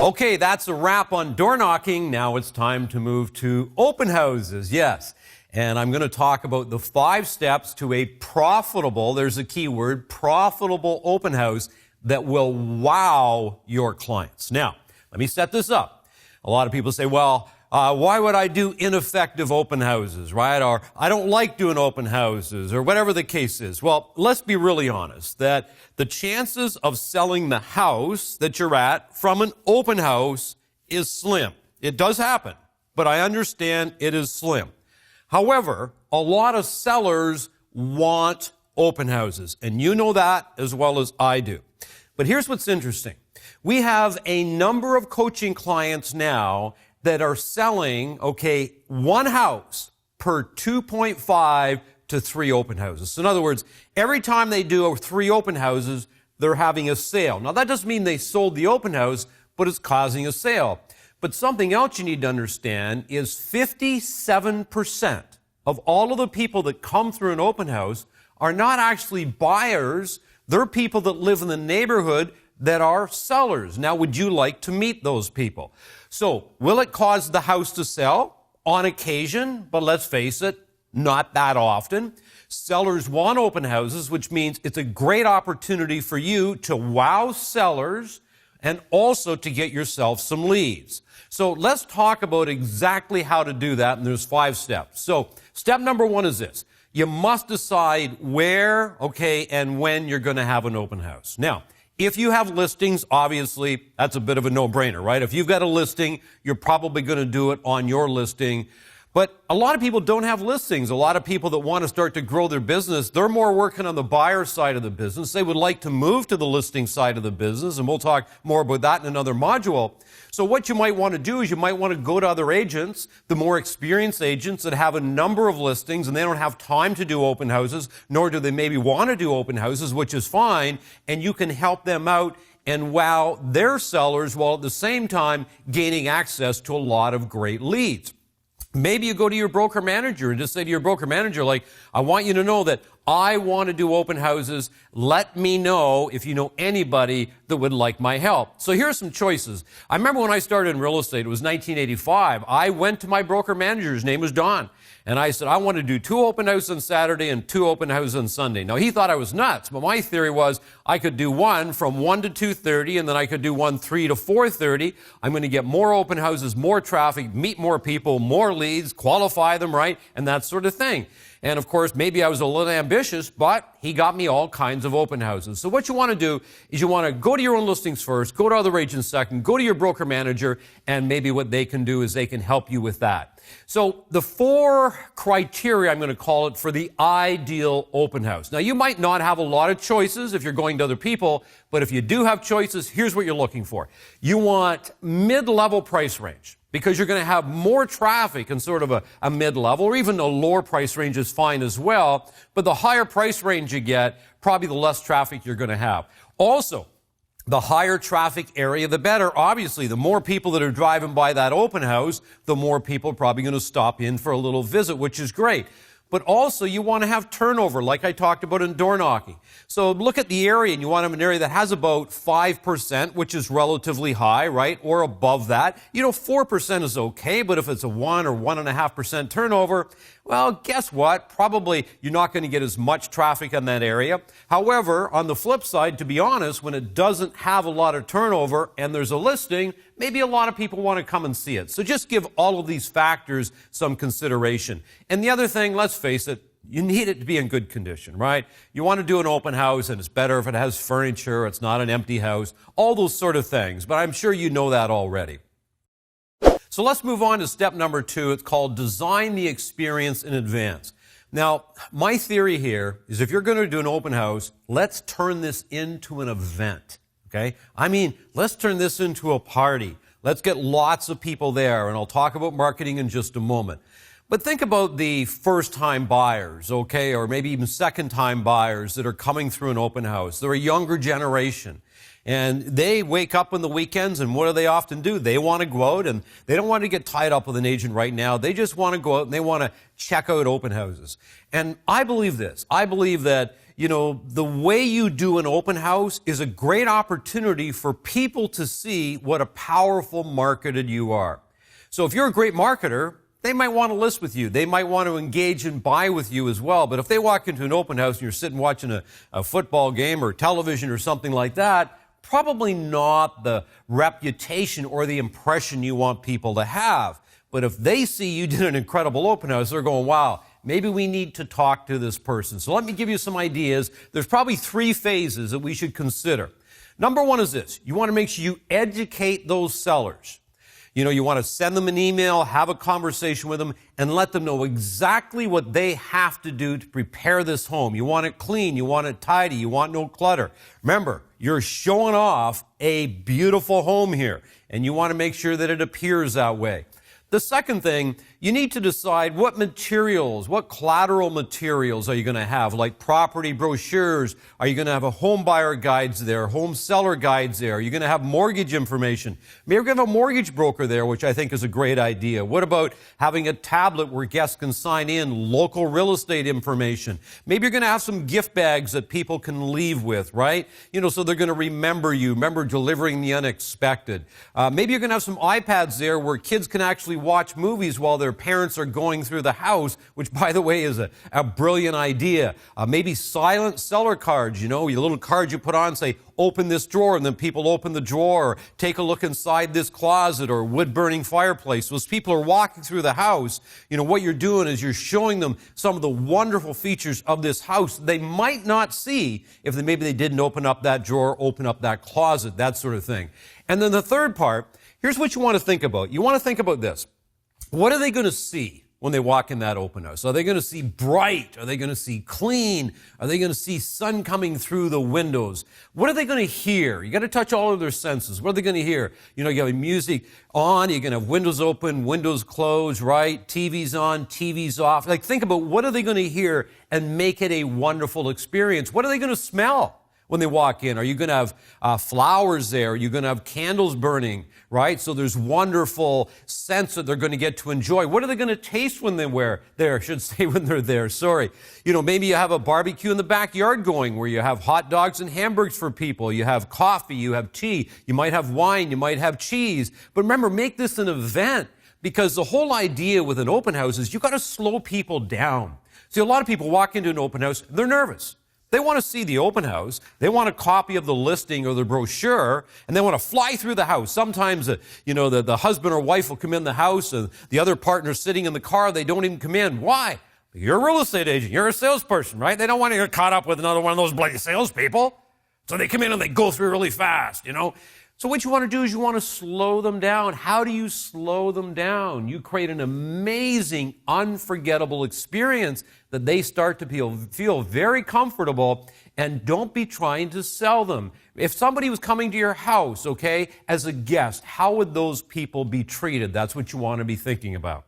Okay, that's a wrap on door knocking. Now it's time to move to open houses. Yes. And I'm going to talk about the 5 steps to a profitable, there's a key word, profitable open house that will wow your clients. Now, let me set this up. A lot of people say, well, why would I do ineffective open houses, right? Or I don't like doing open houses, or whatever the case is. Well, let's be really honest that the chances of selling the house that you're at from an open house is slim. It does happen, but I understand it is slim. However, a lot of sellers want open houses, and you know that as well as I do. But here's what's interesting. We have a number of coaching clients now that are selling, one house per 2.5 to 3 open houses. So in other words, every time they do 3 open houses, they're having a sale. Now that doesn't mean they sold the open house, but it's causing a sale. But something else you need to understand is 57% of all of the people that come through an open house are not actually buyers. They're people that live in the neighborhood that are sellers. Now, would you like to meet those people? So, will it cause the house to sell? On occasion, but let's face it, not that often. Sellers want open houses, which means it's a great opportunity for you to wow sellers and also to get yourself some leads. So let's talk about exactly how to do that, and there's 5 steps. So step number 1 is this. You must decide where, and when you're going to have an open house. Now, if you have listings, obviously, that's a bit of a no-brainer, right? If you've got a listing, you're probably going to do it on your listing. But a lot of people don't have listings. A lot of people that want to start to grow their business, they're more working on the buyer side of the business. They would like to move to the listing side of the business, and we'll talk more about that in another module. So what you might want to do is you might want to go to other agents, the more experienced agents that have a number of listings, and they don't have time to do open houses, nor do they maybe want to do open houses, which is fine, and you can help them out and wow their sellers while at the same time gaining access to a lot of great leads. Maybe you go to your broker manager and just say to your broker manager, I want you to know that I want to do open houses. Let me know if you know anybody that would like my help. So here's some choices. I remember when I started in real estate, it was 1985. I went to my broker manager, his name was Don, and I said, I want to do 2 open houses on Saturday and 2 open houses on Sunday. Now, he thought I was nuts, but my theory was I could do one from 1 to 2:30, and then I could do one 3 to 4:30. I'm going to get more open houses, more traffic, meet more people, more leads, qualify them right, and that sort of thing. And of course, maybe I was a little ambitious, but he got me all kinds of open houses. So what you want to do is you want to go to your own listings first, go to other agents second, go to your broker manager, and maybe what they can do is they can help you with that. So the 4 criteria, I'm going to call it, for the ideal open house. Now, you might not have a lot of choices if you're going to other people, but if you do have choices, here's what you're looking for. You want mid-level price range, because you're going to have more traffic in sort of a mid-level, or even a lower price range is fine as well. But the higher price range you get, probably the less traffic you're going to have. Also, the higher traffic area, the better. Obviously, the more people that are driving by that open house, the more people are probably going to stop in for a little visit, which is great. But also, you want to have turnover, like I talked about in door knocking. So look at the area, and you want to have an area that has about 5%, which is relatively high, right? Or above that. 4% is okay, but if it's a 1 or 1.5% turnover, well, guess what? Probably you're not going to get as much traffic in that area. However, on the flip side, to be honest, when it doesn't have a lot of turnover and there's a listing, maybe a lot of people want to come and see it. So just give all of these factors some consideration. And the other thing, let's face it, you need it to be in good condition, right? You want to do an open house, and it's better if it has furniture, it's not an empty house, all those sort of things. But I'm sure you know that already. So let's move on to step number 2. It's called design the experience in advance. Now, my theory here is if you're going to do an open house, let's turn this into an event, okay? Let's turn this into a party. Let's get lots of people there, and I'll talk about marketing in just a moment. But think about the first-time buyers, or maybe even second-time buyers that are coming through an open house. They're a younger generation. And they wake up on the weekends, and what do they often do? They want to go out, and they don't want to get tied up with an agent right now. They just want to go out, and they want to check out open houses. And I believe this. I believe that the way you do an open house is a great opportunity for people to see what a powerful marketer you are. So if you're a great marketer, they might want to list with you. They might want to engage and buy with you as well. But if they walk into an open house and you're sitting watching a football game or television or something like that, probably not the reputation or the impression you want people to have. But if they see you did an incredible open house, they're going, wow, maybe we need to talk to this person. So let me give you some ideas. There's probably 3 phases that we should consider. Number 1 is this. You want to make sure you educate those sellers. You want to send them an email, have a conversation with them, and let them know exactly what they have to do to prepare this home. You want it clean, you want it tidy, you want no clutter. Remember, you're showing off a beautiful home here, and you want to make sure that it appears that way. The second thing, you need to decide what materials, what collateral materials are you going to have, like property brochures. Are you going to have a home buyer guides there, home seller guides there? Are you going to have mortgage information? Maybe you're going to have a mortgage broker there, which I think is a great idea. What about having a tablet where guests can sign in local real estate information? Maybe you're going to have some gift bags that people can leave with, right? So they're going to remember delivering the unexpected. Maybe you're going to have some iPads there where kids can actually watch movies while their parents are going through the house, which, by the way, is a brilliant idea. Maybe silent seller cards, your little card you put on, say, open this drawer, and then people open the drawer, or take a look inside this closet or wood-burning fireplace. So as people are walking through the house, what you're doing is you're showing them some of the wonderful features of this house they might not see if maybe they didn't open up that drawer, open up that closet, that sort of thing. And then the third part, here's what you want to think about. You want to think about this. What are they going to see when they walk in that open house? Are they going to see bright? Are they going to see clean? Are they going to see sun coming through the windows? What are they going to hear? You got to touch all of their senses. What are they going to hear? You have music on, you're going to have windows open, windows closed, right? TV's on, TV's off. Think about what are they going to hear and make it a wonderful experience. What are they going to smell when they walk in? Are you going to have flowers there? Are you going to have candles burning, right? So there's wonderful scents that they're going to get to enjoy. What are they going to taste when they're there? I should say when they're there, sorry. Maybe you have a barbecue in the backyard going where you have hot dogs and hamburgers for people. You have coffee, you have tea, you might have wine, you might have cheese. But remember, make this an event, because the whole idea with an open house is you've got to slow people down. See, a lot of people walk into an open house, they're nervous. They want to see the open house. They want a copy of the listing or the brochure, and they want to fly through the house. Sometimes, the husband or wife will come in the house, and the other partner's sitting in the car. They don't even come in. Why? You're a real estate agent. You're a salesperson, right? They don't want to get caught up with another one of those bloody salespeople. So they come in and they go through really fast, So what you want to do is you want to slow them down. How do you slow them down? You create an amazing, unforgettable experience that they start to feel very comfortable, and don't be trying to sell them. If somebody was coming to your house, as a guest, how would those people be treated? That's what you want to be thinking about.